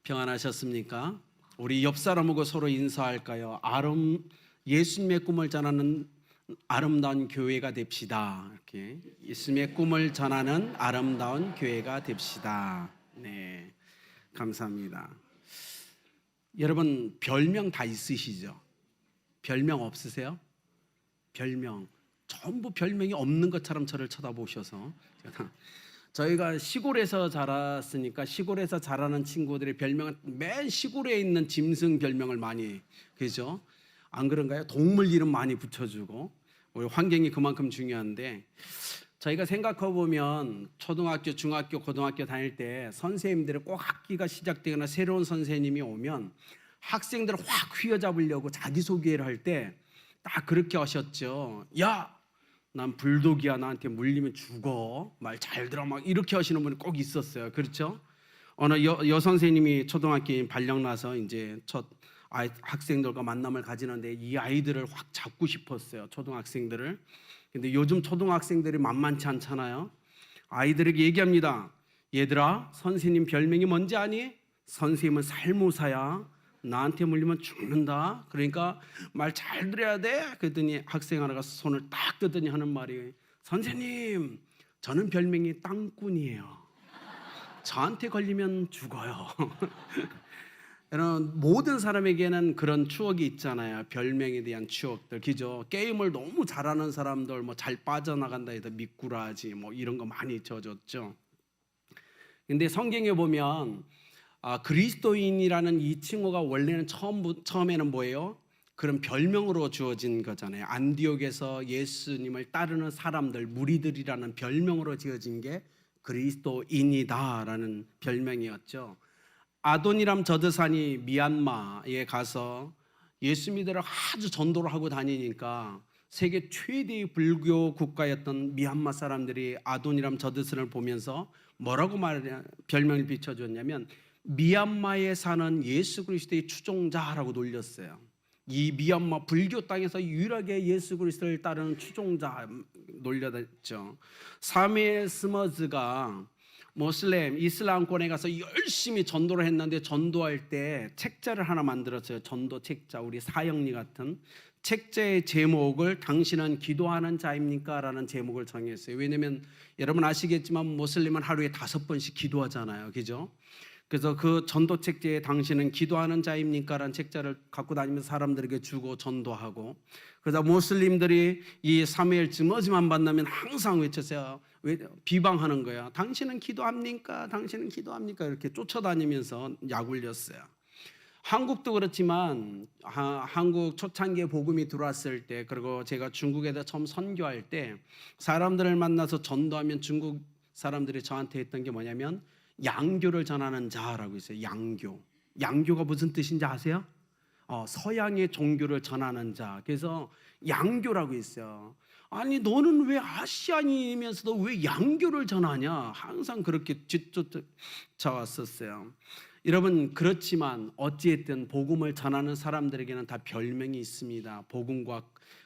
평안하셨습니까? 우리 옆 사람하고 서로 인사할까요? 예수님의 꿈을 전하는 아름다운 교회가 됩시다. 이렇게 예수님의 꿈을 전하는 아름다운 교회가 됩시다. 네, 감사합니다. 여러분 별명 다 있으시죠? 별명 없으세요? 별명 전부 별명이 없는 것처럼 저를 쳐다보셔서 저희가 시골에서 자랐으니까 시골에서 자라는 친구들의 별명은 맨 시골에 있는 짐승 별명을 많이, 그죠? 안 그런가요? 동물 이름 많이 붙여주고 우리 환경이 그만큼 중요한데, 저희가 생각해 보면 초등학교, 중학교, 고등학교 다닐 때 선생님들이 꼭 학기가 시작되거나 새로운 선생님이 오면 학생들을 확 휘어잡으려고 자기소개를 할 때 딱 그렇게 하셨죠. 야, 난 불독이야, 나한테 물리면 죽어, 말 잘 들어, 막 이렇게 하시는 분이 꼭 있었어요. 그렇죠? 어느 여 선생님이 초등학교에 발령 나서 이제 첫 학생들과 만남을 가지는데 이 아이들을 확 잡고 싶었어요, 초등학생들을. 근데 요즘 초등학생들이 만만치 않잖아요. 아이들에게 얘기합니다. 얘들아, 선생님 별명이 뭔지 아니? 선생님은 살모사야. 나한테 물리면 죽는다. 그러니까 말 잘 들어야 돼. 그랬더니 학생 하나가 손을 딱 뜨더니 하는 말이, 선생님, 저는 별명이 땅꾼이에요. 저한테 걸리면 죽어요. 여러분, 모든 사람에게는 그런 추억이 있잖아요. 별명에 대한 추억들, 그죠? 게임을 너무 잘하는 사람들, 뭐 잘 빠져나간다 해서 미꾸라지, 뭐 이런 거 많이 져줬죠. 근데 성경에 보면 그리스도인이라는 이 칭호가 원래는 처음에는 뭐예요? 그런 별명으로 주어진 거잖아요. 안디옥에서 예수님을 따르는 사람들, 무리들이라는 별명으로 지어진 게 그리스도인이다라는 별명이었죠. 아도니람 저드산이 미얀마에 가서 예수 믿으러 아주 전도를 하고 다니니까 세계 최대의 불교 국가였던 미얀마 사람들이 아도니람 저드산을 보면서 뭐라고 별명을 비춰줬냐면 미얀마에 사는 예수 그리스도의 추종자라고 놀렸어요. 이 미얀마 불교 땅에서 유일하게 예수 그리스도를 따르는 추종자 놀려댔죠. 사무엘 스머즈가 모슬렘 이슬람권에 가서 열심히 전도를 했는데, 전도할 때 책자를 하나 만들었어요. 전도 책자, 우리 사형리 같은 책자의 제목을 당신은 기도하는 자입니까? 라는 제목을 정했어요. 왜냐면 여러분 아시겠지만 모슬림은 하루에 5번씩 기도하잖아요, 그죠? 그래서 그 전도 책자에 당신은 기도하는 자입니까? 라는 책자를 갖고 다니면서 사람들에게 주고 전도하고, 그래서 모슬림들이 이 사무엘 증거지만 만나면 항상 외쳤어요. 비방하는 거야. 당신은 기도합니까? 당신은 기도합니까? 이렇게 쫓아다니면서 약 올렸어요. 한국도 그렇지만 한국 초창기에 복음이 들어왔을 때, 그리고 제가 중국에다 처음 선교할 때 사람들을 만나서 전도하면 중국 사람들이 저한테 했던 게 뭐냐면 양교를 전하는 자라고 있어요. 양교가 무슨 뜻인지 아세요? 서양의 종교를 전하는 자. 그래서 양교라고 있어요. 아니, 너는 왜 아시안이면서도 왜 양교를 전하냐? 항상 그렇게 쫓아왔었어요. 여러분, 그렇지만 어찌됐든 복음을 전하는 사람들에게는 다 별명이 있습니다.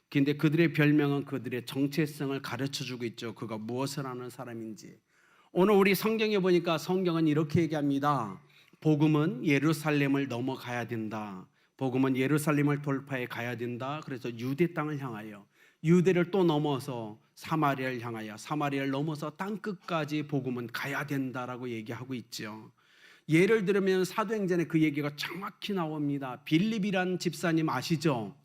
근데 그들의 별명은 그들의 정체성을 가르쳐주고 있죠. 그가 무엇을 하는 사람인지. 오늘 우리 성경에 보니까 성경은 이렇게 얘기합니다. 복음은 예루살렘을 넘어가야 된다. 복음은 예루살렘을 돌파해 가야 된다. 그래서 유대 땅을 향하여, 유대를 또 넘어서 사마리아를 향하여, 사마리아를 넘어서 땅끝까지 복음은 가야 된다라고 얘기하고 있죠. 예를 들면 사도행전에 그 얘기가 정확히 나옵니다. 빌립이란 집사님 아시죠?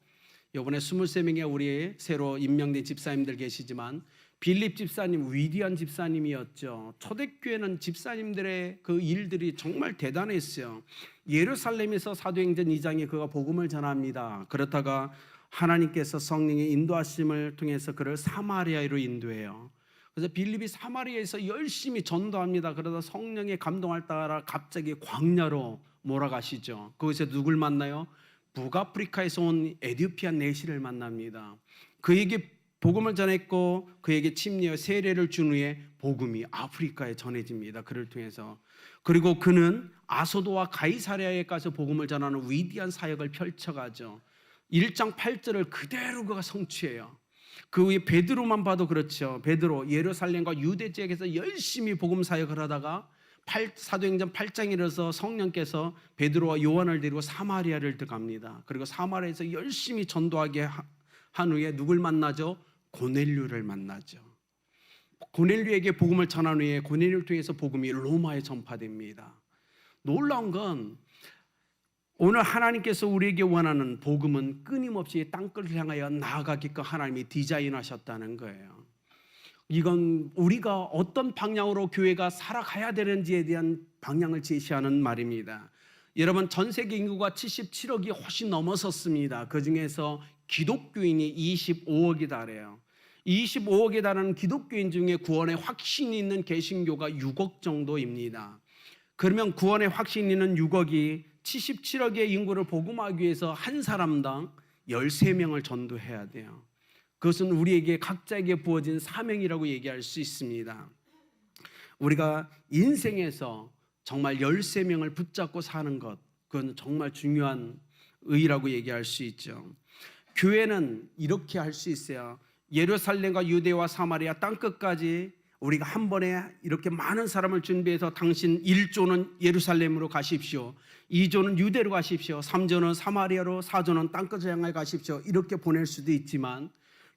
이번에 23명의 우리 새로 임명된 집사님들 계시지만 빌립 집사님 위대한 집사님이었죠. 초대교회는 집사님들의 그 일들이 정말 대단했어요. 예루살렘에서 사도행전 2장에 그가 복음을 전합니다. 그렇다가 하나님께서 성령의 인도하심을 통해서 그를 사마리아로 인도해요. 그래서 빌립이 사마리아에서 열심히 전도합니다. 그러다 성령의 감동을 따라 갑자기 광야로 몰아가시죠. 거기서 누굴 만나요? 북아프리카에서 온 에티오피아 내시를 만납니다. 그에게 복음을 전했고 그에게 침례와 세례를 준 후에 복음이 아프리카에 전해집니다. 그를 통해서. 그리고 그는 아소도와 가이사랴에 가서 복음을 전하는 위대한 사역을 펼쳐가죠. 1장 8절을 그대로 그가 성취해요. 그 후에 베드로만 봐도 그렇죠. 베드로 예루살렘과 유대 지역에서 열심히 복음 사역을 하다가 사도행전 8장이라서 성령께서 베드로와 요한을 데리고 사마리아를 들어갑니다. 그리고 사마리아에서 열심히 전도하게 한 후에 누굴 만나죠? 고넬료를 만나죠. 고넬료에게 복음을 전한 후에 고넬료를 통해서 복음이 로마에 전파됩니다. 놀라운 건 오늘 하나님께서 우리에게 원하는 복음은 끊임없이 땅끝을 향하여 나아가게끔 하나님이 디자인하셨다는 거예요. 이건 우리가 어떤 방향으로 교회가 살아가야 되는지에 대한 방향을 제시하는 말입니다. 여러분, 전 세계 인구가 77억이 훨씬 넘어섰습니다. 그중에서 기독교인이 25억이 달해요. 25억에 달하는 기독교인 중에 구원의 확신이 있는 개신교가 6억 정도입니다. 그러면 구원의 확신이 있는 6억이 77억의 인구를 복음하기 위해서 한 사람당 13명을 전도해야 돼요. 그것은 우리에게 각자에게 부어진 사명이라고 얘기할 수 있습니다. 우리가 인생에서 정말 13명을 붙잡고 사는 것, 그건 정말 중요한 의의라고 얘기할 수 있죠. 교회는 이렇게 할 수 있어요. 예루살렘과 유대와 사마리아 땅끝까지 우리가 한 번에 이렇게 많은 사람을 준비해서 당신 1조는 예루살렘으로 가십시오, 2조는 유대로 가십시오, 3조는 사마리아로, 4조는 땅끝을 향해 가십시오, 이렇게 보낼 수도 있지만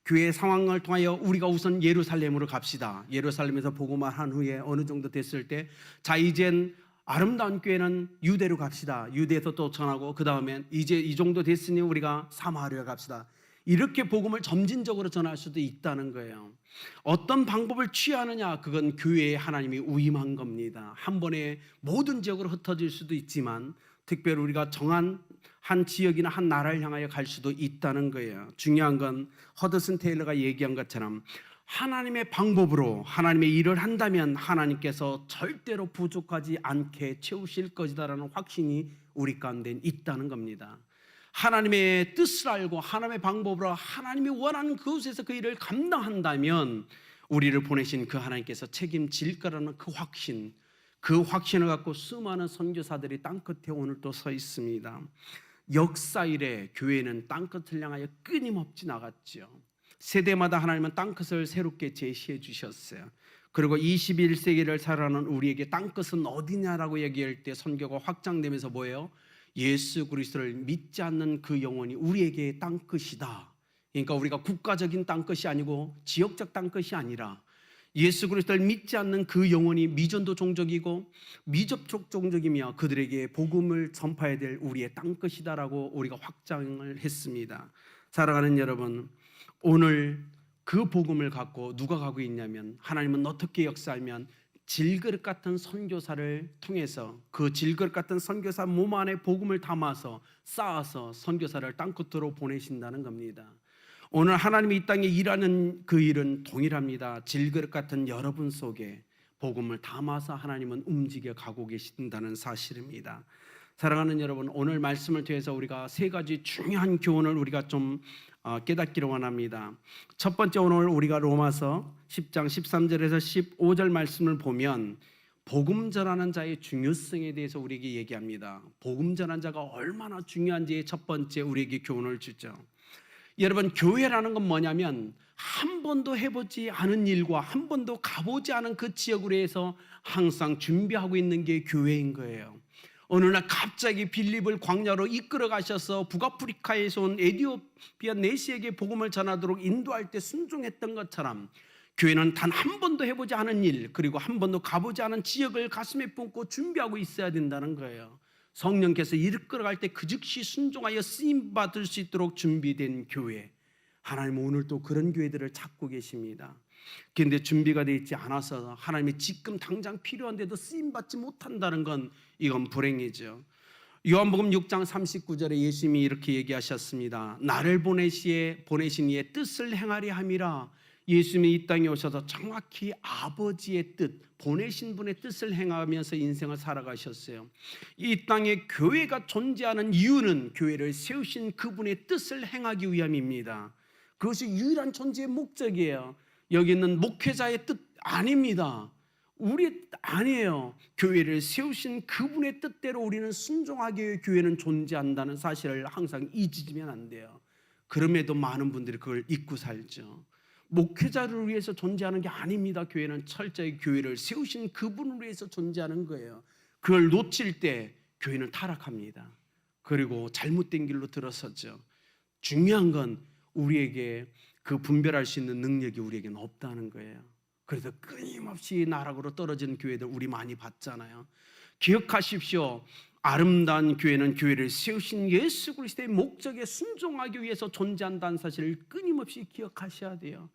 교회의 상황을 통하여 우리가 우선 예루살렘으로 갑시다. 예루살렘에서 복음을 한 후에 어느 정도 됐을 때, 자 이젠 아름다운 교회는 유대로 갑시다. 유대에서 또 전하고 그 다음엔 이제 이 정도 됐으니 우리가 사마리아 갑시다. 이렇게 복음을 점진적으로 전할 수도 있다는 거예요. 어떤 방법을 취하느냐, 그건 교회에 하나님이 위임한 겁니다. 한 번에 모든 지역으로 흩어질 수도 있지만 특별히 우리가 정한 한 지역이나 한 나라를 향하여 갈 수도 있다는 거예요. 중요한 건 허드슨 테일러가 얘기한 것처럼 하나님의 방법으로 하나님의 일을 한다면 하나님께서 절대로 부족하지 않게 채우실 것이다라는 확신이 우리 가운데 있다는 겁니다. 하나님의 뜻을 알고 하나님의 방법으로 하나님이 원하는 그곳에서 그 일을 감당한다면 우리를 보내신 그 하나님께서 책임질 거라는 그 확신, 그 확신을 갖고 수많은 선교사들이 땅끝에 오늘 또 서 있습니다. 역사 이래 교회는 땅끝을 향하여 끊임없이 나갔죠. 세대마다 하나님은 땅끝을 새롭게 제시해 주셨어요. 그리고 21세기를 살아가는 우리에게 땅끝은 어디냐라고 얘기할 때 선교가 확장되면서 뭐예요? 예수 그리스도를 믿지 않는 그 영혼이 우리에게 땅끝이다. 그러니까 우리가 국가적인 땅끝이 아니고 지역적 땅끝이 아니라 예수 그리스도를 믿지 않는 그 영혼이 미전도 종족이고 미접촉 종족이며 그들에게 복음을 전파해야 될 우리의 땅끝이다라고 우리가 확장을 했습니다. 사랑하는 여러분, 오늘 그 복음을 갖고 누가 가고 있냐면 하나님은 어떻게 역사하면 질그릇 같은 선교사를 통해서 그 질그릇 같은 선교사 몸 안에 복음을 담아서 쌓아서 선교사를 땅끝으로 보내신다는 겁니다. 오늘 하나님이 이 땅에 일하는 그 일은 동일합니다. 질그릇 같은 여러분 속에 복음을 담아서 하나님은 움직여 가고 계신다는 사실입니다. 사랑하는 여러분, 오늘 말씀을 통해서 우리가 세 가지 중요한 교훈을 우리가 좀 깨닫기를 원합니다. 첫 번째, 오늘 우리가 로마서 10장 13절에서 15절 말씀을 보면 복음 전하는 자의 중요성에 대해서 우리에게 얘기합니다. 복음 전하는 자가 얼마나 중요한지의 첫 번째 우리에게 교훈을 주죠. 여러분, 교회라는 건 뭐냐면 한 번도 해보지 않은 일과 한 번도 가보지 않은 그 지역으로 해서 항상 준비하고 있는 게 교회인 거예요. 어느 날 갑자기 빌립을 광야로 이끌어 가셔서 북아프리카에서 온 에티오피아 내시에게 복음을 전하도록 인도할 때 순종했던 것처럼 교회는 단 한 번도 해보지 않은 일, 그리고 한 번도 가보지 않은 지역을 가슴에 품고 준비하고 있어야 된다는 거예요. 성령께서 이끌어갈 때 그 즉시 순종하여 쓰임받을 수 있도록 준비된 교회, 하나님은 오늘 또 그런 교회들을 찾고 계십니다. 그런데 준비가 되어 있지 않아서 하나님이 지금 당장 필요한데도 쓰임받지 못한다는 건 이건 불행이죠. 요한복음 6장 39절에 예수님이 이렇게 얘기하셨습니다. 나를 보내신 이의 뜻을 행하리 함이라. 예수님이 이 땅에 오셔서 정확히 아버지의 뜻, 보내신 분의 뜻을 행하면서 인생을 살아가셨어요. 이 땅에 교회가 존재하는 이유는 교회를 세우신 그분의 뜻을 행하기 위함입니다. 그것이 유일한 존재의 목적이에요. 여기 있는 목회자의 뜻 아닙니다. 우리의 뜻 아니에요. 교회를 세우신 그분의 뜻대로 우리는 순종하기 위해 교회는 존재한다는 사실을 항상 잊으면 안 돼요. 그럼에도 많은 분들이 그걸 잊고 살죠. 목회자를 위해서 존재하는 게 아닙니다. 교회는 철저히 교회를 세우신 그분을 위해서 존재하는 거예요. 그걸 놓칠 때 교회는 타락합니다. 그리고 잘못된 길로 들어서죠. 중요한 건 우리에게 그 분별할 수 있는 능력이 우리에게는 없다는 거예요. 그래서 끊임없이 나락으로 떨어지는 교회들 우리 많이 봤잖아요. 기억하십시오. 아름다운 교회는 교회를 세우신 예수 그리스도의 목적에 순종하기 위해서 존재한다는 사실을 끊임없이 기억하셔야 돼요.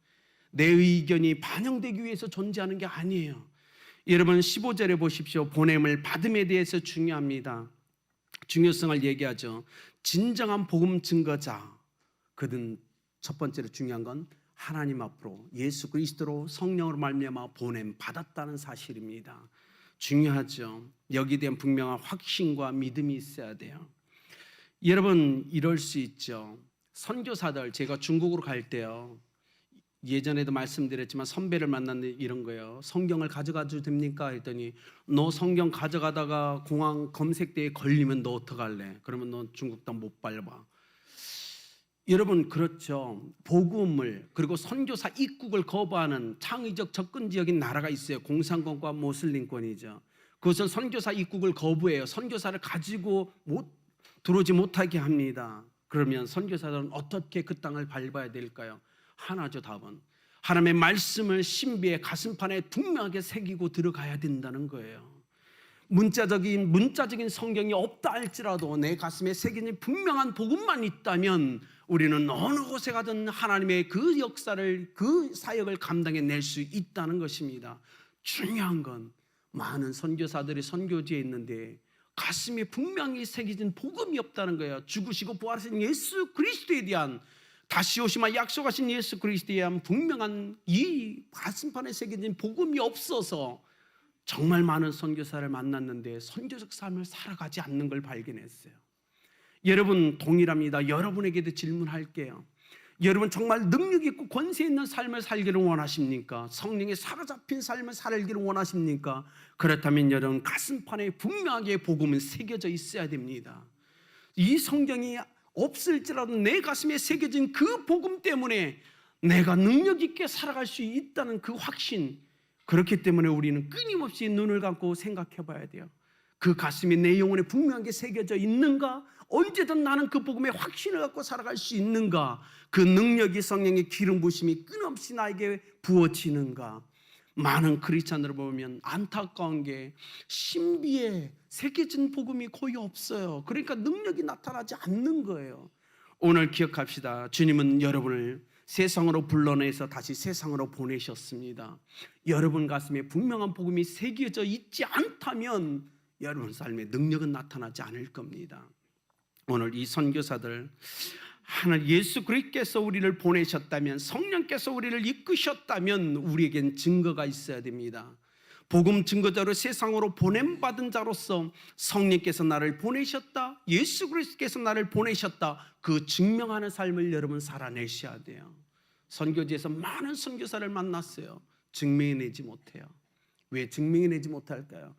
내 의견이 반영되기 위해서 존재하는 게 아니에요. 여러분 15절에 보십시오. 보냄을 받음에 대해서 중요합니다. 중요성을 얘기하죠. 진정한 복음 증거자, 그는 첫 번째로 중요한 건 하나님 앞으로 예수 그리스도로 성령으로 말미암아 보냄 받았다는 사실입니다. 중요하죠. 여기에 대한 분명한 확신과 믿음이 있어야 돼요. 여러분 이럴 수 있죠. 선교사들, 제가 중국으로 갈 때요, 예전에도 말씀드렸지만 선배를 만났는데 이런 거예요. 성경을 가져가도 됩니까? 했더니 너 성경 가져가다가 공항 검색대에 걸리면 너 어떡할래? 그러면 너 중국 땅 못 밟아. 여러분 그렇죠. 복음을 그리고 선교사 입국을 거부하는 창의적 접근지역인 나라가 있어요. 공산권과 모슬림권이죠. 그것은 선교사 입국을 거부해요. 선교사를 가지고 들어오지 못하게 합니다. 그러면 선교사들은 어떻게 그 땅을 밟아야 될까요? 하나죠. 답은 하나님의 말씀을 신비의 가슴판에 분명하게 새기고 들어가야 된다는 거예요. 문자적인 성경이 없다 할지라도 내 가슴에 새겨진 분명한 복음만 있다면 우리는 어느 곳에 가든 하나님의 그 역사를, 그 사역을 감당해낼 수 있다는 것입니다. 중요한 건 많은 선교사들이 선교지에 있는데 가슴에 분명히 새겨진 복음이 없다는 거예요. 죽으시고 부활하신 예수 그리스도에 대한, 다시 오시마 약속하신 예수 그리스도에 대한 분명한 이 가슴판에 새겨진 복음이 없어서 정말 많은 선교사를 만났는데 선교적 삶을 살아가지 않는 걸 발견했어요. 여러분 동일합니다. 여러분에게도 질문할게요. 여러분 정말 능력 있고 권세 있는 삶을 살기를 원하십니까? 성령에 사로잡힌 삶을 살기를 원하십니까? 그렇다면 여러분 가슴판에 분명하게 복음은 새겨져 있어야 됩니다. 이 성경이 없을지라도 내 가슴에 새겨진 그 복음 때문에 내가 능력 있게 살아갈 수 있다는 그 확신, 그렇기 때문에 우리는 끊임없이 눈을 감고 생각해 봐야 돼요. 그 가슴이 내 영혼에 분명하게 새겨져 있는가? 언제든 나는 그 복음의 확신을 갖고 살아갈 수 있는가? 그 능력이, 성령의 기름 부심이 끊임없이 나에게 부어지는가? 많은 크리스찬들을 보면 안타까운 게 신비에 새겨진 복음이 거의 없어요. 그러니까 능력이 나타나지 않는 거예요. 오늘 기억합시다. 주님은 여러분을 세상으로 불러내서 다시 세상으로 보내셨습니다. 여러분 가슴에 분명한 복음이 새겨져 있지 않다면 여러분 삶에 능력은 나타나지 않을 겁니다. 오늘 이 선교사들, 하나님 예수 그리스도께서 우리를 보내셨다면, 성령께서 우리를 이끄셨다면 우리에겐 증거가 있어야 됩니다. 복음 증거자로 세상으로 보냄받은 자로서 성령께서 나를 보내셨다, 예수 그리스도께서 나를 보내셨다, 그 증명하는 삶을 여러분 살아내셔야 돼요. 선교지에서 많은 선교사를 만났어요. 증명해내지 못해요. 왜 증명해내지 못할까요?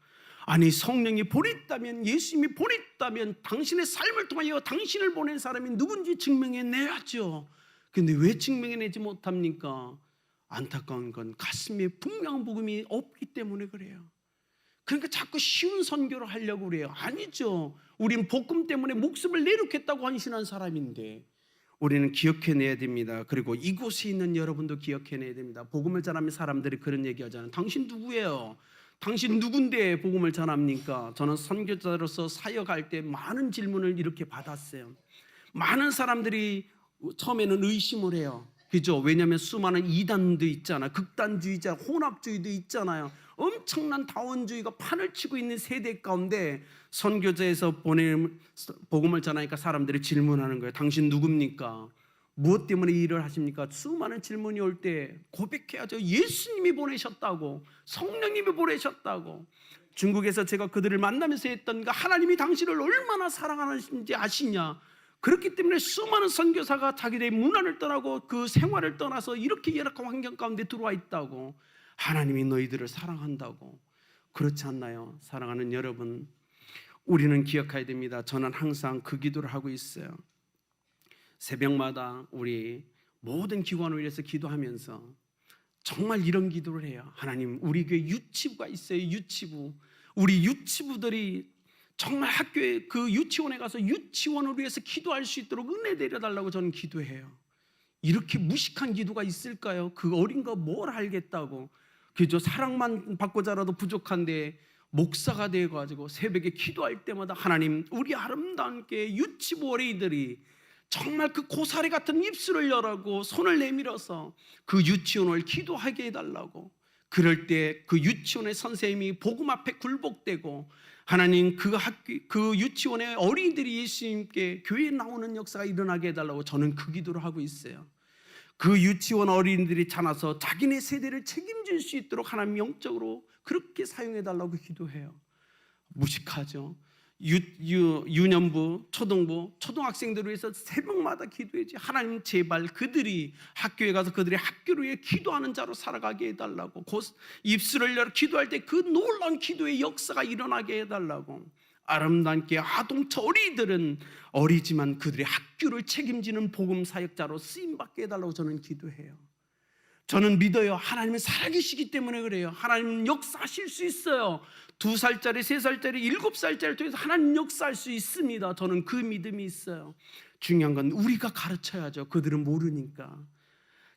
아니 성령이 보냈다면, 예수님이 보냈다면 당신의 삶을 통하여 당신을 보낸 사람이 누군지 증명해내야죠. 근데 왜 증명해내지 못합니까? 안타까운 건 가슴에 분명한 복음이 없기 때문에 그래요. 그러니까 자꾸 쉬운 선교를 하려고 그래요. 아니죠. 우린 복음 때문에 목숨을 내놓겠다고 헌신한 사람인데 우리는 기억해내야 됩니다. 그리고 이곳에 있는 여러분도 기억해내야 됩니다. 복음을 전하면 사람들이 그런 얘기하잖아요. 당신 누구예요? 당신 누군데 복음을 전합니까? 저는 선교자로서 사역할 때 많은 질문을 이렇게 받았어요. 많은 사람들이 처음에는 의심을 해요. 그죠? 왜냐하면 수많은 이단도 있잖아요. 극단주의자, 혼합주의도 있잖아요. 엄청난 다원주의가 판을 치고 있는 세대 가운데 선교제에서 복음을 전하니까 사람들이 질문하는 거예요. 당신 누굽니까? 무엇 때문에 일을 하십니까? 수많은 질문이 올 때 고백해야죠. 예수님이 보내셨다고, 성령님이 보내셨다고. 중국에서 제가 그들을 만나면서 했던 거, 하나님이 당신을 얼마나 사랑하는지 아시냐? 그렇기 때문에 수많은 선교사가 자기들의 문화를 떠나고 그 생활을 떠나서 이렇게 열악한 환경 가운데 들어와 있다고. 하나님이 너희들을 사랑한다고. 그렇지 않나요? 사랑하는 여러분, 우리는 기억해야 됩니다. 저는 항상 그 기도를 하고 있어요. 새벽마다 우리 모든 기관을 위해서 기도하면서 정말 이런 기도를 해요. 하나님, 우리 교회 유치부가 있어요. 유치부. 우리 유치부들이 정말 학교에 그 유치원에 가서 유치원을 위해서 기도할 수 있도록 은혜 내려달라고 저는 기도해요. 이렇게 무식한 기도가 있을까요? 그 어린 거 뭘 알겠다고. 그저 사랑만 받고자라도 부족한데 목사가 되어가지고 새벽에 기도할 때마다 하나님, 우리 아름다운 게 유치부 어린이들이 정말 그 고사리 같은 입술을 열라고 손을 내밀어서 그 유치원을 기도하게 해달라고. 그럴 때 그 유치원의 선생님이 복음 앞에 굴복되고 하나님, 그 학교, 그 유치원의 어린이들이 예수님께 교회에 나오는 역사가 일어나게 해달라고 저는 그 기도를 하고 있어요. 그 유치원 어린이들이 자라서 자기네 세대를 책임질 수 있도록 하나님 영적으로 그렇게 사용해달라고 기도해요. 무식하죠. 유년부, 초등부, 초등학생들을 위해서 새벽마다 기도해야지. 하나님, 제발 그들이 학교에 가서 그들의 학교를 위해 기도하는 자로 살아가게 해달라고. 곧 입술을 열어 기도할 때 그 놀라운 기도의 역사가 일어나게 해달라고. 아름다운 게 아동처 어린이들은 어리지만 그들의 학교를 책임지는 복음 사역자로 쓰임받게 해달라고 저는 기도해요. 저는 믿어요. 하나님은 살아계시기 때문에 그래요. 하나님은 역사하실 수 있어요. 2살짜리, 3살짜리, 7살짜리를 통해서 하나님 역사할 수 있습니다. 저는 그 믿음이 있어요. 중요한 건 우리가 가르쳐야죠. 그들은 모르니까.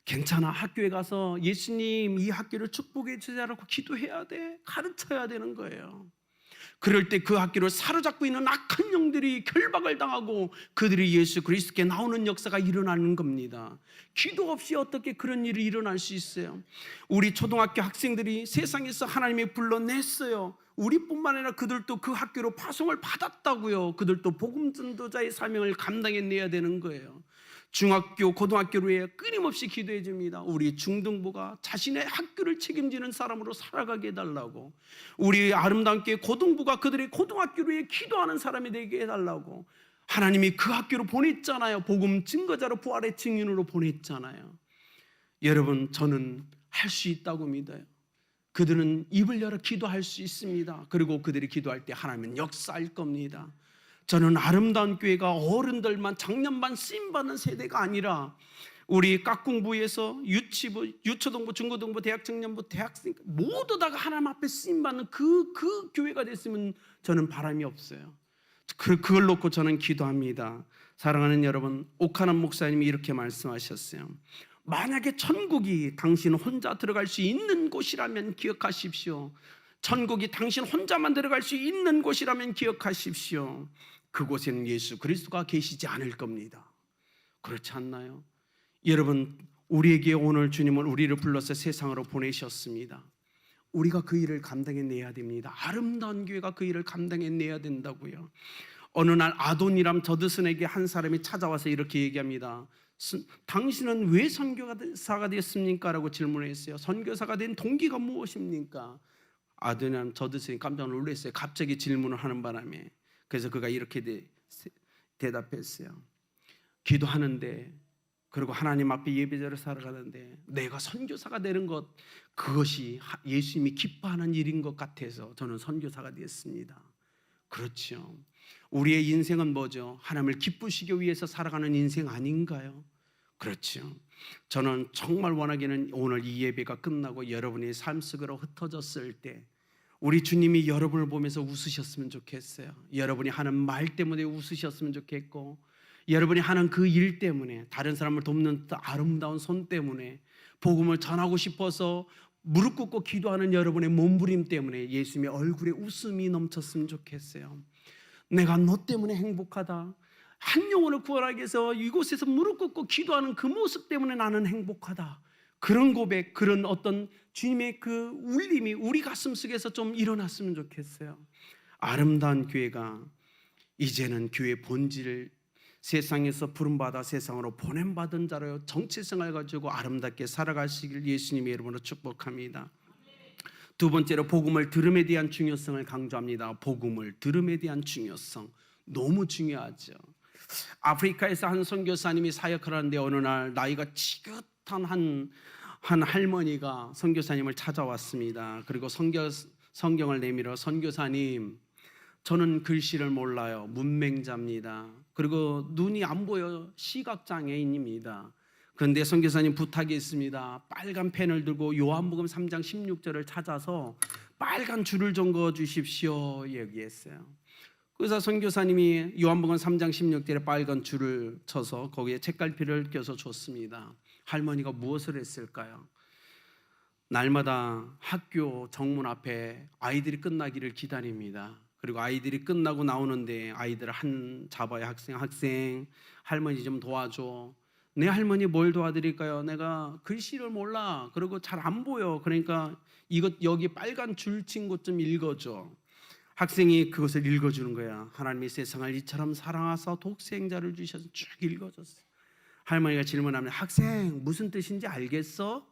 괜찮아, 학교에 가서 예수님 이 학교를 축복해 주세요라고 기도해야 돼. 가르쳐야 되는 거예요. 그럴 때 그 학교를 사로잡고 있는 악한 영들이 결박을 당하고 그들이 예수 그리스도께 나오는 역사가 일어나는 겁니다. 기도 없이 어떻게 그런 일이 일어날 수 있어요? 우리 초등학교 학생들이 세상에서 하나님이 불러냈어요. 우리뿐만 아니라 그들도 그 학교로 파송을 받았다고요. 그들도 복음 전도자의 사명을 감당해내야 되는 거예요. 중학교, 고등학교를 위해 끊임없이 기도해 줍니다. 우리 중등부가 자신의 학교를 책임지는 사람으로 살아가게 해달라고. 우리 아름다운 교회 고등부가 그들의 고등학교를 위해 기도하는 사람이 되게 해달라고. 하나님이 그 학교로 보냈잖아요. 복음 증거자로, 부활의 증인으로 보냈잖아요. 여러분, 저는 할 수 있다고 믿어요. 그들은 입을 열어 기도할 수 있습니다. 그리고 그들이 기도할 때 하나님은 역사할 겁니다. 저는 아름다운 교회가 어른들만 작년만 쓰임받는 세대가 아니라 우리 깍공부에서 유치부, 유초등부, 중고등부, 대학청년부, 대학생 모두 다가 하나님 앞에 쓰임받는 그 교회가 됐으면 저는 바람이 없어요. 그걸 놓고 저는 기도합니다. 사랑하는 여러분, 오카남 목사님이 이렇게 말씀하셨어요. 만약에 천국이 당신 혼자 들어갈 수 있는 곳이라면 기억하십시오. 천국이 당신 혼자만 들어갈 수 있는 곳이라면 기억하십시오. 그곳에는 예수 그리스도가 계시지 않을 겁니다. 그렇지 않나요? 여러분, 우리에게 오늘 주님은 우리를 불러서 세상으로 보내셨습니다. 우리가 그 일을 감당해내야 됩니다. 아름다운 교회가 그 일을 감당해내야 된다고요. 어느 날 아도니람 저드슨에게 한 사람이 찾아와서 이렇게 얘기합니다. 당신은 왜 선교사가 됐습니까? 라고 질문을 했어요. 선교사가 된 동기가 무엇입니까? 아도니람 저드슨이 깜짝 놀랐어요. 갑자기 질문을 하는 바람에. 그래서 그가 이렇게 대답했어요. 기도하는데, 그리고 하나님 앞에 예배자로 살아가는데 내가 선교사가 되는 것, 그것이 예수님이 기뻐하는 일인 것 같아서 저는 선교사가 되었습니다. 그렇죠. 우리의 인생은 뭐죠? 하나님을 기쁘시기 위해서 살아가는 인생 아닌가요? 그렇죠. 저는 정말 원하기는 오늘 이 예배가 끝나고 여러분이 삶 속으로 흩어졌을 때 우리 주님이 여러분을 보면서 웃으셨으면 좋겠어요. 여러분이 하는 말 때문에 웃으셨으면 좋겠고, 여러분이 하는 그 일 때문에, 다른 사람을 돕는 아름다운 손 때문에, 복음을 전하고 싶어서 무릎 꿇고 기도하는 여러분의 몸부림 때문에 예수님의 얼굴에 웃음이 넘쳤으면 좋겠어요. 내가 너 때문에 행복하다. 한 영혼을 구원하기 위해서 이곳에서 무릎 꿇고 기도하는 그 모습 때문에 나는 행복하다. 그런 고백, 그런 어떤 주님의 그 울림이 우리 가슴 속에서 좀 일어났으면 좋겠어요. 아름다운 교회가 이제는 교회 본질, 세상에서 부름받아 세상으로 보냄받은 자로 정체성을 가지고 아름답게 살아가시길 예수님의 이름으로 축복합니다. 두 번째로 복음을 들음에 대한 중요성을 강조합니다. 복음을 들음에 대한 중요성, 너무 중요하죠. 아프리카에서 한 선교사님이 사역을 하는데 어느 날 나이가 지긋한 한 할머니가 선교사님을 찾아왔습니다. 그리고 성경을 내밀어, 선교사님, 저는 글씨를 몰라요. 문맹자입니다. 그리고 눈이 안 보여 시각장애인입니다. 그런데 선교사님 부탁이 있습니다. 빨간 펜을 들고 요한복음 3장 16절을 찾아서 빨간 줄을 좀 그어 주십시오 얘기했어요. 그래서 선교사님이 요한복음 3장 16절에 빨간 줄을 쳐서 거기에 책갈피를 껴서 줬습니다. 할머니가 무엇을 했을까요? 날마다 학교 정문 앞에 아이들이 끝나기를 기다립니다. 그리고 아이들이 끝나고 나오는데 아이들을 한 잡아요. 학생 할머니 좀 도와줘. 내 할머니 뭘 도와드릴까요? 내가 글씨를 몰라. 그리고 잘 안 보여. 그러니까 이것 여기 빨간 줄 친 것 좀 읽어줘. 학생이 그것을 읽어주는 거야. 하나님이 세상을 이처럼 사랑하사 독생자를 주셔서 쭉 읽어줬어요. 할머니가 질문하면 학생 무슨 뜻인지 알겠어?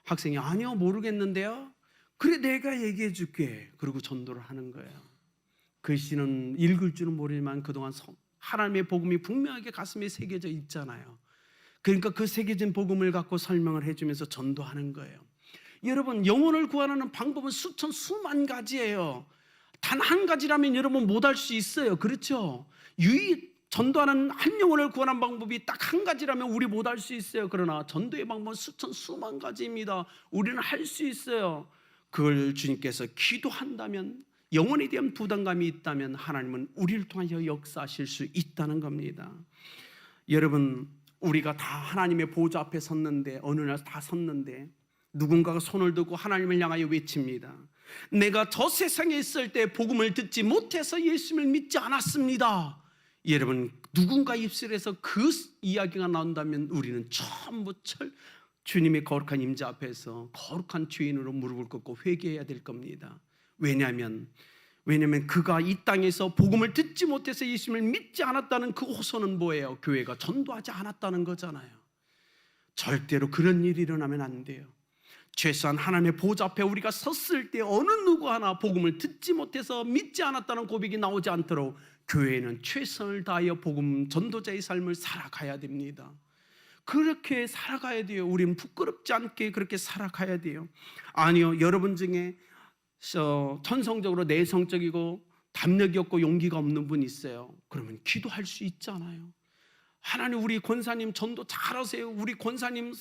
학생이 아니요 모르겠는데요. 그래 내가 얘기해 줄게. 그리고 전도를 하는 거예요. 글씨는 읽을 줄은 모르지만 그동안 하나님의 복음이 분명하게 가슴에 새겨져 있잖아요. 그러니까 그 새겨진 복음을 갖고 설명을 해주면서 전도하는 거예요. 여러분 영혼을 구하는 방법은 수천 수만 가지예요. 단 한 가지라면 여러분 못할 수 있어요. 그렇죠? 전도하는 한 영혼을 구하는 방법이 딱 한 가지라면 우리 못할 수 있어요. 그러나 전도의 방법은 수천 수만 가지입니다. 우리는 할 수 있어요. 그걸 주님께서 기도한다면, 영혼에 대한 부담감이 있다면 하나님은 우리를 통하여 역사하실 수 있다는 겁니다. 여러분 우리가 다 하나님의 보좌 앞에 섰는데, 어느 날 다 섰는데 누군가가 손을 들고 하나님을 향하여 외칩니다. 내가 저 세상에 있을 때 복음을 듣지 못해서 예수님을 믿지 않았습니다. 여러분 누군가 입술에서 그 이야기가 나온다면 우리는 전부 주님의 거룩한 임재 앞에서 거룩한 죄인으로 무릎을 꿇고 회개해야 될 겁니다. 왜냐하면 그가 이 땅에서 복음을 듣지 못해서 예수님을 믿지 않았다는 그 호소는 뭐예요? 교회가 전도하지 않았다는 거잖아요. 절대로 그런 일이 일어나면 안 돼요. 최소한 하나님의 보좌 앞에 우리가 섰을 때 어느 누구 하나 복음을 듣지 못해서 믿지 않았다는 고백이 나오지 않도록 교회는 최선을 다하여 복음 전도자의 삶을 살아가야 됩니다. 그렇게 살아가야 돼요. 우리는 부끄럽지 않게 그렇게 살아가야 돼요. 아니요, 여러분 중에 천성적으로 내성적이고 담력이 없고 용기가 없는 분 있어요. 그러면 기도할 수 있잖아요. 하나님 우리 권사님 전도 잘하세요. 우리 권사님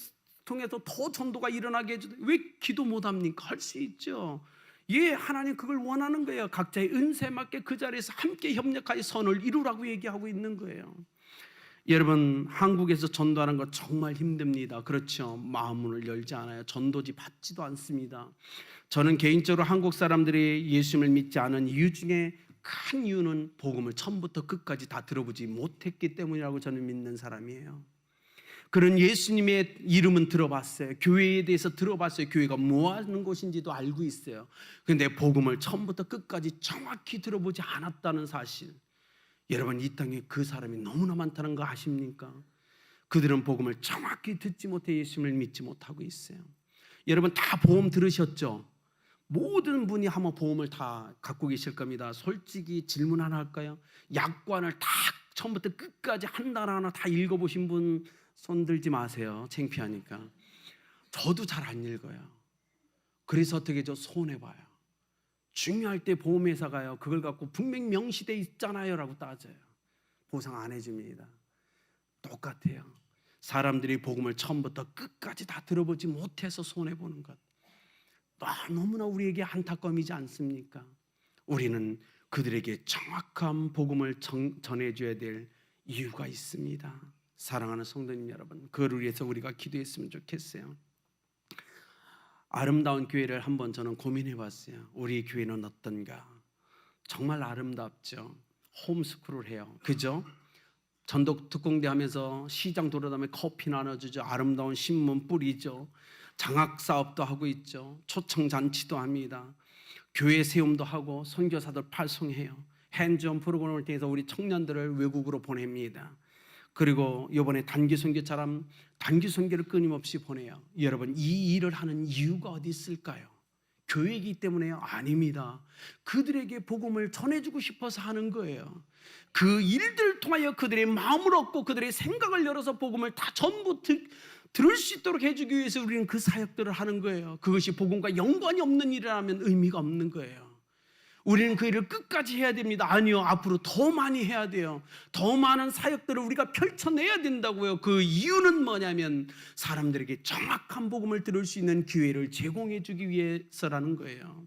통해서 더 전도가 일어나게 해주세요. 왜 기도 못합니까? 할 수 있죠. 예, 하나님 그걸 원하는 거예요. 각자의 은사에 맞게 그 자리에서 함께 협력하여 선을 이루라고 얘기하고 있는 거예요. 여러분 한국에서 전도하는 거 정말 힘듭니다. 그렇죠? 마음문을 열지 않아요. 전도지 받지도 않습니다. 저는 개인적으로 한국 사람들이 예수님을 믿지 않은 이유 중에 큰 이유는 복음을 처음부터 끝까지 다 들어보지 못했기 때문이라고 저는 믿는 사람이에요. 그런 예수님의 이름은 들어봤어요. 교회에 대해서 들어봤어요. 교회가 뭐 하는 곳인지도 알고 있어요. 그런데 복음을 처음부터 끝까지 정확히 들어보지 않았다는 사실. 여러분 이 땅에 그 사람이 너무나 많다는 거 아십니까? 그들은 복음을 정확히 듣지 못해 예수님을 믿지 못하고 있어요. 여러분 다 보험 들으셨죠? 모든 분이 아마 보험을 다 갖고 계실 겁니다. 솔직히 질문 하나 할까요? 약관을 다 처음부터 끝까지 한 달 하나 다 읽어보신 분 손 들지 마세요. 창피하니까. 저도 잘 안 읽어요. 그래서 어떻게 손해봐요. 중요할 때 보험회사 가요. 그걸 갖고 분명히 명시돼 있잖아요 라고 따져요. 보상 안 해줍니다. 똑같아요. 사람들이 복음을 처음부터 끝까지 다 들어보지 못해서 손해보는 것, 너무나 우리에게 안타까움이지 않습니까? 우리는 그들에게 정확한 복음을 전해줘야 될 이유가 있습니다. 사랑하는 성도님 여러분, 그를 위해서 우리가 기도했으면 좋겠어요. 아름다운 교회를 한번 저는 고민해 봤어요. 우리 교회는 어떤가? 정말 아름답죠. 홈스쿨을 해요. 그죠? 전도 특공대 하면서 시장 돌아다니며 커피 나눠주죠. 아름다운 신문 뿌리죠. 장학 사업도 하고 있죠. 초청 잔치도 합니다. 교회 세움도 하고 선교사들 파송해요. 핸즈온 프로그램을 통해서 우리 청년들을 외국으로 보냅니다. 그리고 이번에 단기 선교처럼 단기 선교를 끊임없이 보내요. 여러분 이 일을 하는 이유가 어디 있을까요? 교회이기 때문에요? 아닙니다. 그들에게 복음을 전해주고 싶어서 하는 거예요. 그 일들을 통하여 그들의 마음을 얻고 그들의 생각을 열어서 복음을 다 전부 들을 수 있도록 해주기 위해서 우리는 그 사역들을 하는 거예요. 그것이 복음과 연관이 없는 일이라면 의미가 없는 거예요. 우리는 그 일을 끝까지 해야 됩니다. 아니요, 앞으로 더 많이 해야 돼요. 더 많은 사역들을 우리가 펼쳐내야 된다고요. 그 이유는 뭐냐면 사람들에게 정확한 복음을 들을 수 있는 기회를 제공해 주기 위해서라는 거예요.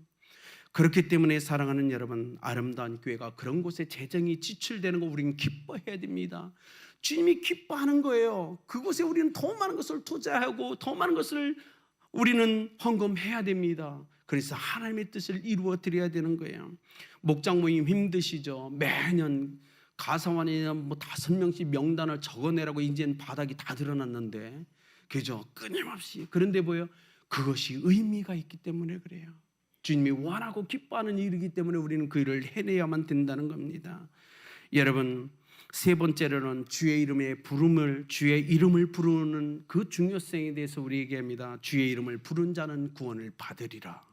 그렇기 때문에 사랑하는 여러분, 아름다운 교회가 그런 곳에 재정이 지출되는 거 우리는 기뻐해야 됩니다. 주님이 기뻐하는 거예요. 그곳에 우리는 더 많은 것을 투자하고 더 많은 것을 우리는 헌금해야 됩니다. 그래서 하나님의 뜻을 이루어 드려야 되는 거예요. 목장 모임 힘드시죠? 매년 가사원이나 5명씩 명단을 적어내라고 이제는 바닥이 다 드러났는데, 그죠? 끊임없이. 그런데 뭐예요? 그것이 의미가 있기 때문에 그래요. 주님이 원하고 기뻐하는 일이기 때문에 우리는 그 일을 해내야만 된다는 겁니다. 여러분, 세 번째로는 주의 이름을 부르는 그 중요성에 대해서 우리에게 합니다. 주의 이름을 부른 자는 구원을 받으리라.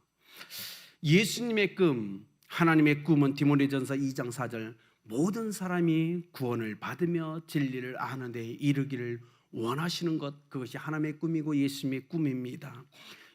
예수님의 꿈, 하나님의 꿈은 디모데전서 2장 4절, 모든 사람이 구원을 받으며 진리를 아는 데 이르기를 원하시는 것, 그것이 하나님의 꿈이고 예수님의 꿈입니다.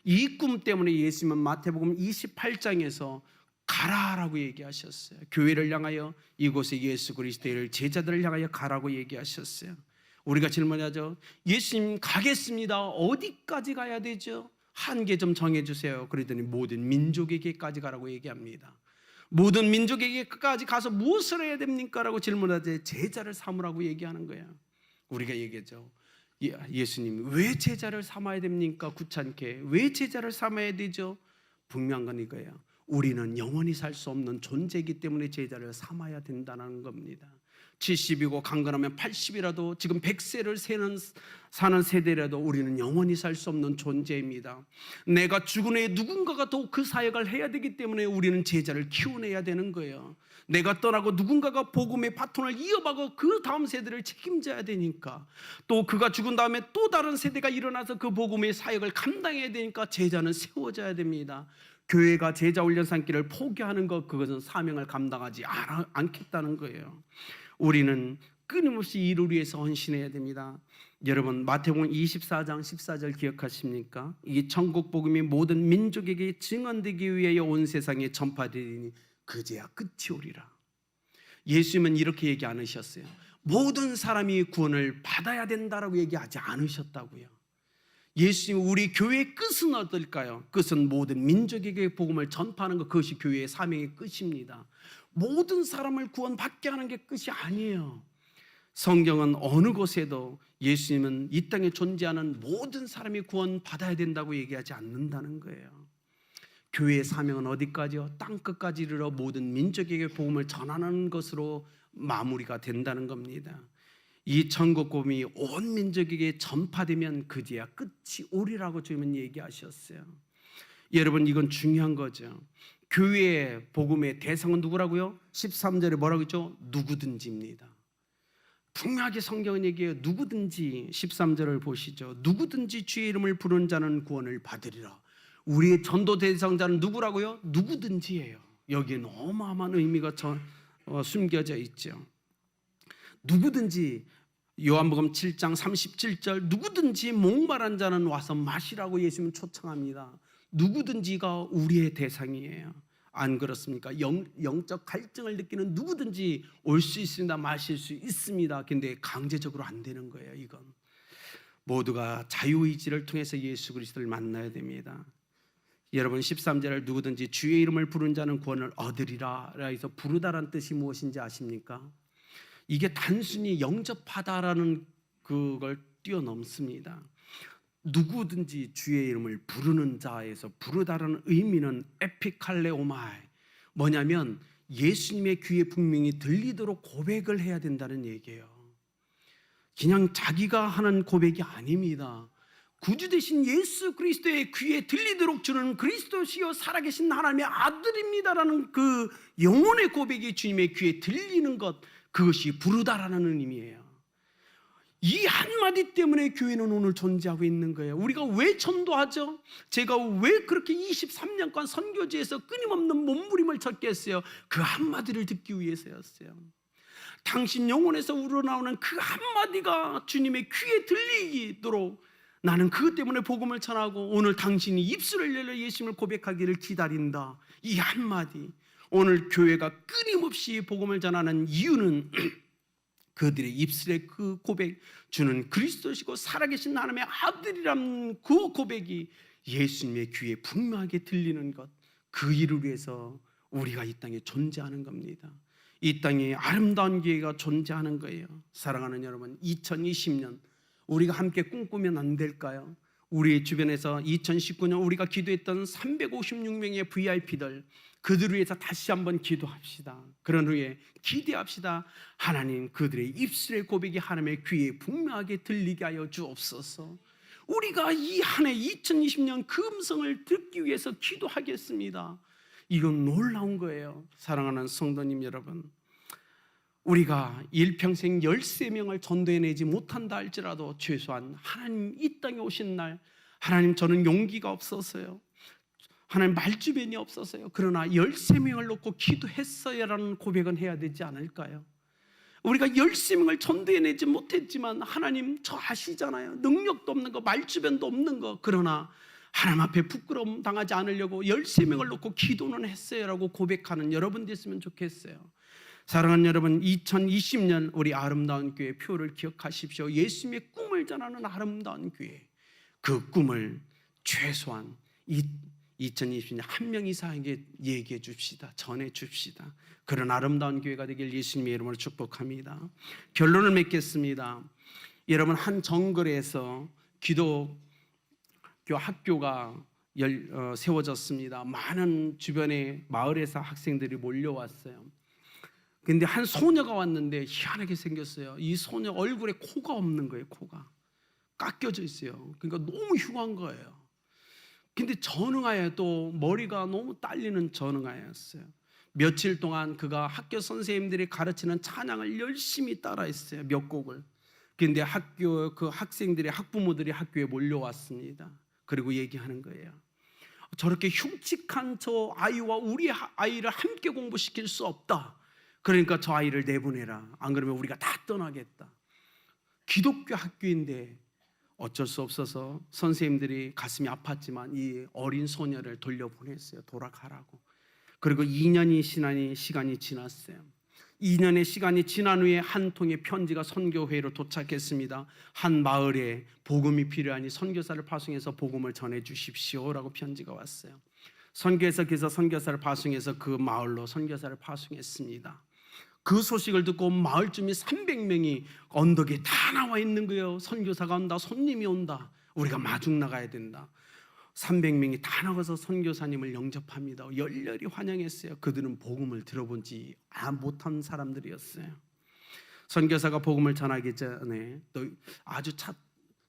이 꿈 때문에 예수님은 마태복음 28장에서 가라라고 얘기하셨어요. 교회를 향하여, 이곳에 예수 그리스도를 제자들을 향하여 가라고 얘기하셨어요. 우리가 질문하죠. 예수님 가겠습니다. 어디까지 가야 되죠? 한계 좀 정해주세요. 그러더니 모든 민족에게까지 가라고 얘기합니다. 모든 민족에게까지 가서 무엇을 해야 됩니까? 라고 질문하자 제자를 삼으라고 얘기하는 거예요. 우리가 얘기하죠. 예수님 왜 제자를 삼아야 됩니까? 구찬케 왜 제자를 삼아야 되죠? 분명한 건 이거예요. 우리는 영원히 살 수 없는 존재이기 때문에 제자를 삼아야 된다는 겁니다. 70이고 강건하면 80이라도 지금 100세를 사는 세대라도 우리는 영원히 살 수 없는 존재입니다. 내가 죽은 후에 누군가가 또 그 사역을 해야 되기 때문에 우리는 제자를 키워내야 되는 거예요. 내가 떠나고 누군가가 복음의 바톤을 이어가고 그 다음 세대를 책임져야 되니까, 또 그가 죽은 다음에 또 다른 세대가 일어나서 그 복음의 사역을 감당해야 되니까 제자는 세워져야 됩니다. 교회가 제자 훈련 삼기를 포기하는 것, 그것은 사명을 감당하지 않겠다는 거예요. 우리는 끊임없이 이를 위해서 헌신해야 됩니다. 여러분, 마태복음 24장 14절 기억하십니까? 이 천국 복음이 모든 민족에게 증언되기 위하여 온 세상에 전파되리니 그제야 끝이 오리라. 예수님은 이렇게 얘기 않으셨어요. 모든 사람이 구원을 받아야 된다라고 얘기하지 않으셨다고요. 예수님, 우리 교회의 끝은 어떨까요? 끝은 모든 민족에게 복음을 전파하는 것, 그것이 교회의 사명의 끝입니다. 모든 사람을 구원받게 하는 게 끝이 아니에요. 성경은 어느 곳에도 예수님은 이 땅에 존재하는 모든 사람이 구원받아야 된다고 얘기하지 않는다는 거예요. 교회의 사명은 어디까지요? 땅끝까지 이르러 모든 민족에게 복음을 전하는 것으로 마무리가 된다는 겁니다. 이 천국 복음이 온 민족에게 전파되면 그제야 끝이 오리라고 주님은 얘기하셨어요. 여러분, 이건 중요한 거죠. 교회의 복음의 대상은 누구라고요? 13절에 뭐라고 했죠? 누구든지입니다. 분명하게 성경은 얘기해요. 누구든지. 13절을 보시죠. 누구든지 주의 이름을 부르는 자는 구원을 받으리라. 우리의 전도 대상자는 누구라고요? 누구든지예요. 여기에 어마어마한 의미가 숨겨져 있죠. 누구든지. 요한복음 7장 37절, 누구든지 목마른 자는 와서 마시라고 예수님은 초청합니다. 누구든지가 우리의 대상이에요. 안 그렇습니까? 영적 갈증을 느끼는 누구든지 올 수 있습니다. 마실 수 있습니다. 근데 강제적으로 안 되는 거예요. 이건 모두가 자유의지를 통해서 예수 그리스도를 만나야 됩니다. 여러분, 13절을 누구든지 주의 이름을 부른 자는 구원을 얻으리라 해서 부르다라는 뜻이 무엇인지 아십니까? 이게 단순히 영접하다라는 그걸 뛰어넘습니다. 누구든지 주의 이름을 부르는 자에서 부르다라는 의미는 에피칼레오마이, 뭐냐면 예수님의 귀에 분명히 들리도록 고백을 해야 된다는 얘기예요. 그냥 자기가 하는 고백이 아닙니다. 구주 되신 예수 그리스도의 귀에 들리도록 주는 그리스도시요 살아계신 하나님의 아들입니다라는 그 영혼의 고백이 주님의 귀에 들리는 것, 그것이 부르다라는 의미예요. 이 한마디 때문에 교회는 오늘 존재하고 있는 거예요. 우리가 왜 전도하죠? 제가 왜 그렇게 23년간 선교지에서 끊임없는 몸부림을 쳤겠어요? 그 한마디를 듣기 위해서였어요. 당신 영혼에서 우러나오는 그 한마디가 주님의 귀에 들리도록 나는 그것 때문에 복음을 전하고 오늘 당신이 입술을 열려 예수님을 고백하기를 기다린다. 이 한마디, 오늘 교회가 끊임없이 복음을 전하는 이유는 그들의 입술의 그 고백, 주는 그리스도시고 살아계신 하나님의 아들이란 그 고백이 예수님의 귀에 분명하게 들리는 것, 그 일을 위해서 우리가 이 땅에 존재하는 겁니다. 이 땅에 아름다운 교회가 존재하는 거예요. 사랑하는 여러분, 2020년 우리가 함께 꿈꾸면 안 될까요? 우리 주변에서 2019년 우리가 기도했던 356명의 VIP들, 그들을 위해서 다시 한번 기도합시다. 그런 후에 기대합시다. 하나님, 그들의 입술의 고백이 하나님의 귀에 분명하게 들리게 하여 주옵소서. 우리가 이 한 해 2020년 그 음성을 듣기 위해서 기도하겠습니다. 이건 놀라운 거예요. 사랑하는 성도님 여러분, 우리가 일평생 13명을 전도해내지 못한다 할지라도 최소한 하나님 이 땅에 오신 날, 하나님 저는 용기가 없어서요, 하나님 말주변이 없어서요, 그러나 13명을 놓고 기도했어요라는 고백은 해야 되지 않을까요? 우리가 13명을 전도해내지 못했지만 하나님 저 아시잖아요. 능력도 없는 거, 말주변도 없는 거, 그러나 하나님 앞에 부끄러움 당하지 않으려고 13명을 놓고 기도는 했어요라고 고백하는 여러분 됐으면 좋겠어요. 사랑하는 여러분, 2020년 우리 아름다운 교회 표를 기억하십시오. 예수님의 꿈을 전하는 아름다운 교회, 그 꿈을 최소한 2020년 한 명 이상에게 얘기해 줍시다. 전해 줍시다. 그런 아름다운 교회가 되길 예수님의 이름으로 축복합니다. 결론을 맺겠습니다. 여러분, 한 정글에서 기독교 학교가 세워졌습니다. 많은 주변의 마을에서 학생들이 몰려왔어요. 근데 한 소녀가 왔는데 희한하게 생겼어요. 이 소녀 얼굴에 코가 없는 거예요. 코가 깎여져 있어요. 그러니까 너무 흉한 거예요. 근데 전응아예 또 머리가 너무 딸리는 전응아였어요. 며칠 동안 그가 학교 선생님들이 가르치는 찬양을 열심히 따라했어요. 몇 곡을. 근데 학교 그 학생들의 학부모들이 학교에 몰려왔습니다. 그리고 얘기하는 거예요. 저렇게 흉측한 저 아이와 우리 아이를 함께 공부시킬 수 없다. 그러니까 저 아이를 내보내라. 안 그러면 우리가 다 떠나겠다. 기독교 학교인데 어쩔 수 없어서 선생님들이 가슴이 아팠지만 이 어린 소녀를 돌려보냈어요. 돌아가라고. 그리고 2년이 시간이 지났어요. 2년의 시간이 지난 후에 한 통의 편지가 선교회로 도착했습니다. 한 마을에 복음이 필요하니 선교사를 파송해서 복음을 전해 주십시오라고 편지가 왔어요. 선교사께서 선교사를 파송해서 그 마을로 선교사를 파송했습니다. 그 소식을 듣고 마을 주민 300명이 언덕에 다 나와 있는 거예요. 선교사가 온다, 손님이 온다, 우리가 마중 나가야 된다. 300명이 다 나가서 선교사님을 영접합니다. 열렬히 환영했어요. 그들은 복음을 들어본지 못한 사람들이었어요. 선교사가 복음을 전하기 전에 너 아주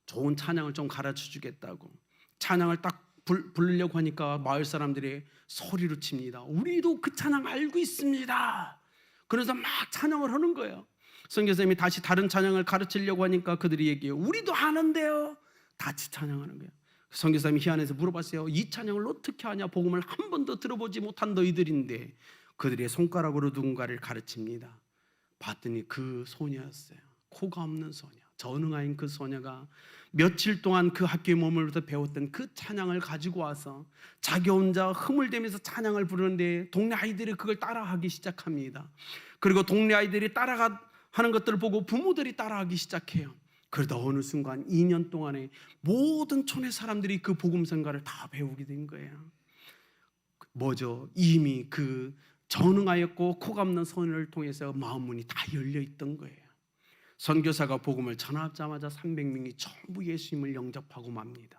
좋은 찬양을 좀 가르쳐 주겠다고 찬양을 딱 부르려고 하니까 마을 사람들이 소리로 칩니다. 우리도 그 찬양 알고 있습니다. 그래서 막 찬양을 하는 거예요. 선교사님이 다시 다른 찬양을 가르치려고 하니까 그들이 얘기해요. 우리도 하는데요. 같이 찬양하는 거예요. 선교사님이 희한해서 물어봤어요. 이 찬양을 어떻게 하냐? 복음을 한 번도 들어보지 못한 너희들인데. 그들의 손가락으로 누군가를 가르칩니다. 봤더니 그 소녀였어요. 코가 없는 소녀, 전응아인 그 소녀가 며칠 동안 그 학교에 머물러서 배웠던 그 찬양을 가지고 와서 자기 혼자 흐물대면서 찬양을 부르는데 동네 아이들이 그걸 따라하기 시작합니다. 그리고 동네 아이들이 하는 것들을 보고 부모들이 따라하기 시작해요. 그러다 어느 순간 2년 동안에 모든 촌의 사람들이 그 복음성가를 다 배우게 된 거예요. 뭐죠? 이미 그 전응하였고 코가 없는 소녀를 통해서 마음문이 다 열려 있던 거예요. 선교사가 복음을 전하자마자 300명이 전부 예수님을 영접하고 맙니다.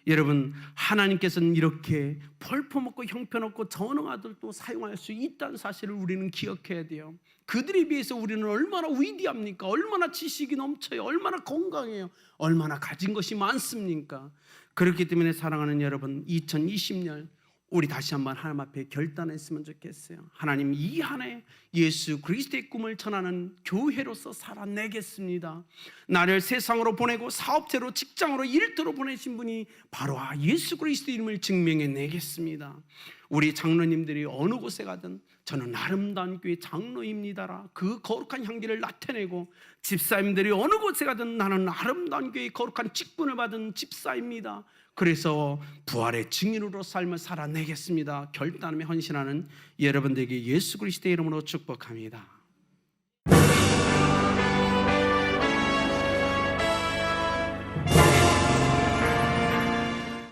여러분, 하나님께서는 이렇게 볼품없고 형편없고 전응아들도 사용할 수 있다는 사실을 우리는 기억해야 돼요. 그들에 비해서 우리는 얼마나 위대합니까? 얼마나 지식이 넘쳐요? 얼마나 건강해요? 얼마나 가진 것이 많습니까? 그렇기 때문에 사랑하는 여러분, 2020년 우리 다시 한번 하나님 앞에 결단했으면 좋겠어요. 하나님, 이 한 해 예수 그리스도의 꿈을 전하는 교회로서 살아내겠습니다. 나를 세상으로 보내고 사업체로, 직장으로, 일터로 보내신 분이 바로 예수 그리스도 이름을 증명해내겠습니다. 우리 장로님들이 어느 곳에 가든 저는 아름다운 교회 장로입니다라 그 거룩한 향기를 나타내고, 집사님들이 어느 곳에 가든 나는 아름다운 교회의 거룩한 직분을 받은 집사입니다, 그래서 부활의 증인으로 삶을 살아내겠습니다. 결단하며 헌신하는 여러분들에게 예수 그리스도의 이름으로 축복합니다.